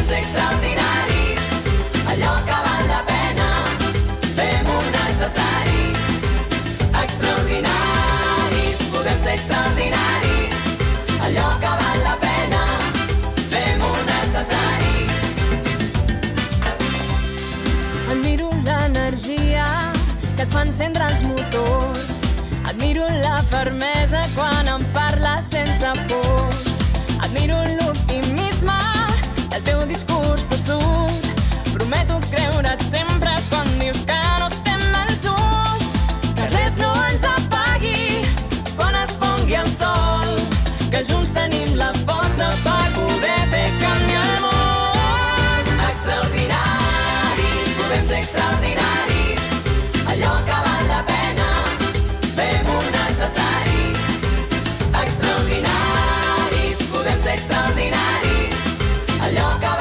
podem ser extraordinaris, allò que val la pena, fem-ho necessari. Extraordinaris, podem ser extraordinaris, allò que val la pena, fem-ho necessari. Admiro l'energia que et fa encendre els motors. Admiro la fermesa quan em parles sense pors. Admiro l'optimisme del teu discurs tossut. Prometo creure't sempre quan dius que no estem vençuts. Que res no ens apagui quan es pongui el sol. Que junts tenim la força per poder fer canviar el món. Extraordinaris, podem ser extraordinaris, allò que val la pena, fem-ho necessari. Extraordinaris, podem ser extraordinaris, allò que